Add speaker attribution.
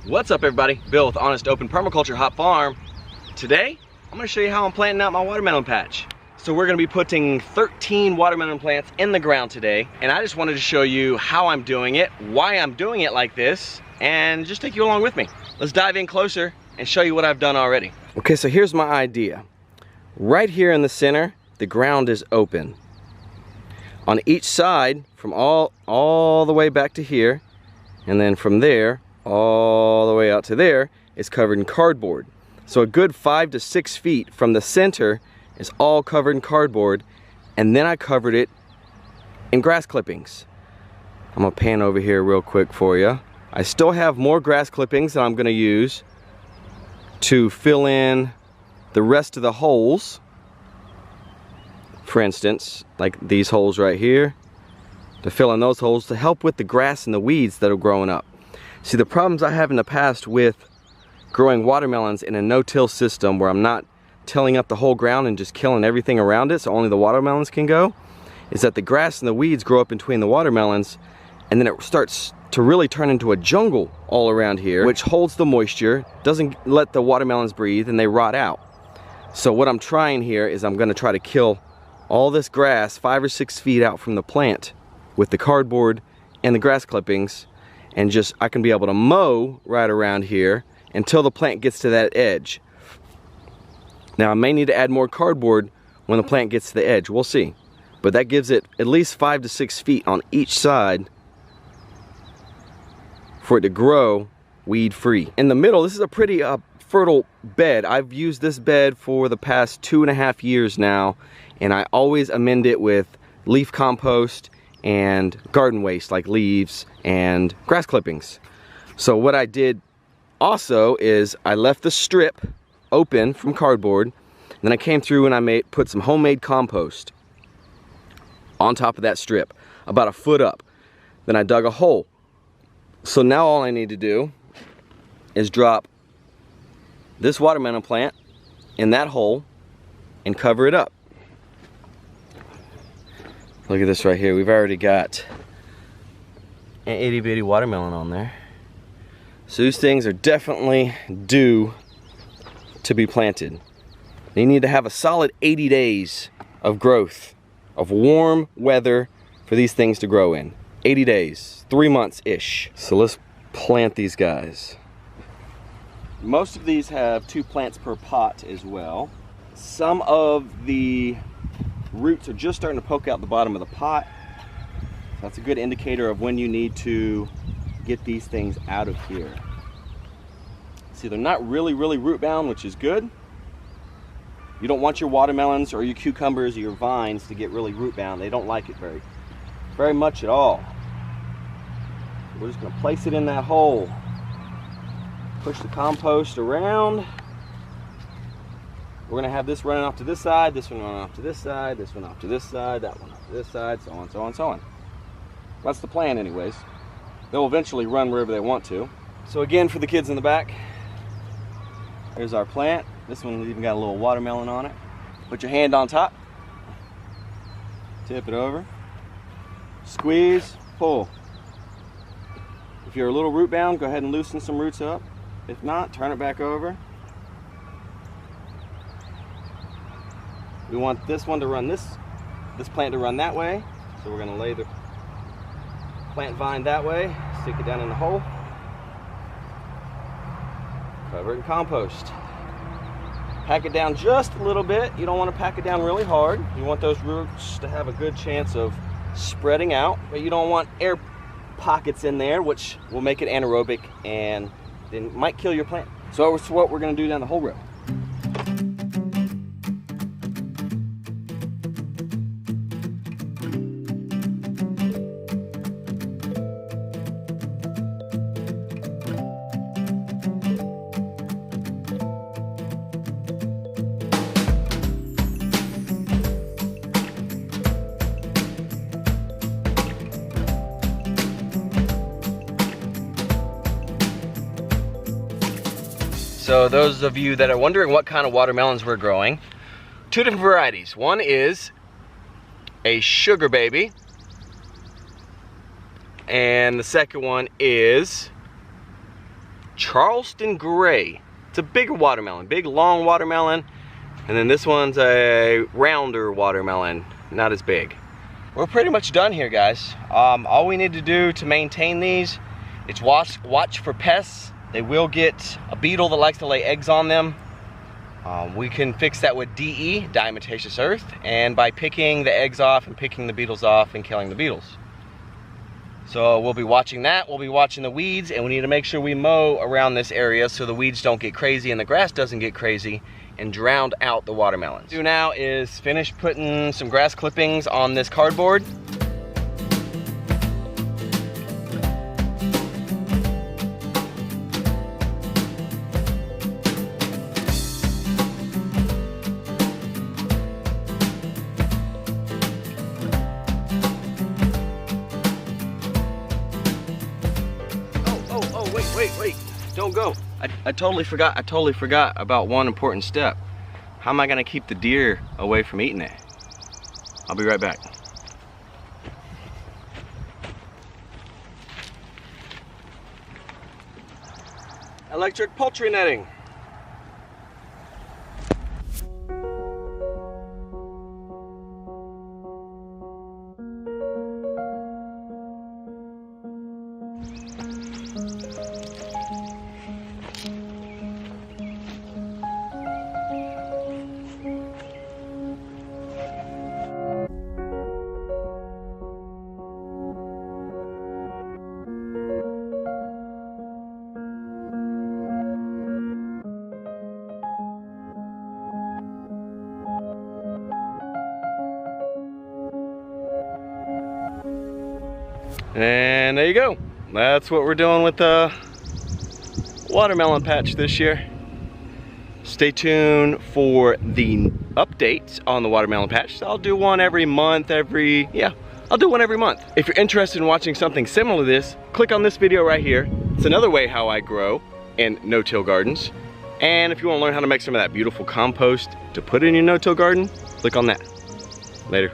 Speaker 1: What's up, everybody? Bill with Honest Open Permaculture Hop Farm. Today, I'm going to show you how I'm planting out my watermelon patch. So we're going to be putting 13 watermelon plants in the ground today, and I just wanted to show you how I'm doing it, why I'm doing it like this, and just take you along with me. Let's dive in closer and show you what I've done already. Okay, so here's my idea. Right here in the center, the ground is open. On each side, from all the way back to here, and then from there, all the way out to there, is covered in cardboard. So a good 5 to 6 feet from the center is all covered in cardboard, and then I covered it in grass clippings. I'm gonna pan over here real quick for you. I still have more grass clippings that I'm gonna use to fill in the rest of the holes. For instance, like these holes right here, to fill in those holes to help with the grass and the weeds that are growing up. See, the problems I have in the past with growing watermelons in a no-till system where I'm not tilling up the whole ground and just killing everything around it so only the watermelons can go, is that the grass and the weeds grow up between the watermelons, and then it starts to really turn into a jungle all around here, which holds the moisture, doesn't let the watermelons breathe, and they rot out. So what I'm trying here is I'm gonna try to kill all this grass 5 or 6 feet out from the plant with the cardboard and the grass clippings, and just I can be able to mow right around here until the plant gets to that edge. Now I may need to add more cardboard when the plant gets to the edge, we'll see. But that gives it at least 5 to 6 feet on each side for it to grow weed free. In the middle, this is a pretty fertile bed. I've used this bed for the past 2.5 years now, and I always amend it with leaf compost and garden waste like leaves and grass clippings. So what I did also is I left the strip open from cardboard, then I came through and I put some homemade compost on top of that strip, about a foot up. Then I dug a hole. So now all I need to do is drop this watermelon plant in that hole and cover it up. Look at this right here. We've already got an itty bitty watermelon on there. So these things are definitely due to be planted. They need to have a solid 80 days of growth, of warm weather for these things to grow in. 80 days, 3 months-ish. So let's plant these guys. Most of these have 2 plants per pot as well. Some of the roots are just starting to poke out the bottom of the pot. That's a good indicator of when you need to get these things out of here. See, they're not really root bound, which is good. You don't want your watermelons or your cucumbers or your vines to get really root bound. They don't like it very much at all. We're just gonna place it in that hole. Push the compost around. We're gonna have this running off to this side, this one running off to this side, this one off to this side, that one off to this side, so on, so on, so on. That's the plan anyways. They'll eventually run wherever they want to. So again, for the kids in the back, here's our plant. This one's even got a little watermelon on it. Put your hand on top, tip it over, squeeze, pull. If you're a little root bound, go ahead and loosen some roots up. If not, turn it back over. We want this one to run this plant to run that way. So we're gonna lay the plant vine that way, stick it down in the hole, cover it in compost. Pack it down just a little bit. You don't want to pack it down really hard. You want those roots to have a good chance of spreading out, but you don't want air pockets in there, which will make it anaerobic and then might kill your plant. So that's what we're gonna do down the whole row. So those of you that are wondering what kind of watermelons we're growing, 2 different varieties. One is a sugar baby, and the second one is Charleston Gray. It's a bigger watermelon, big long watermelon. And then this one's a rounder watermelon, not as big. We're pretty much done here, guys. All we need to do to maintain these is watch for pests. They will get a beetle that likes to lay eggs on them. We can fix that with DE, diatomaceous earth, and by picking the eggs off and picking the beetles off and killing the beetles. So we'll be watching that, we'll be watching the weeds, and we need to make sure we mow around this area so the weeds don't get crazy and the grass doesn't get crazy and drown out the watermelons. What we'll do now is finish putting some grass clippings on this cardboard. Wait, don't go. I totally forgot about one important step. How am I gonna keep the deer away from eating it? I'll be right back. Electric poultry netting. And there you go. That's what we're doing with the watermelon patch this year. Stay tuned for the updates on the watermelon patch. I'll do one every month, I'll do one every month. If you're interested in watching something similar to this, click on this video right here. It's another way how I grow in no-till gardens. And if you want to learn how to make some of that beautiful compost to put in your no-till garden, click on that. Later.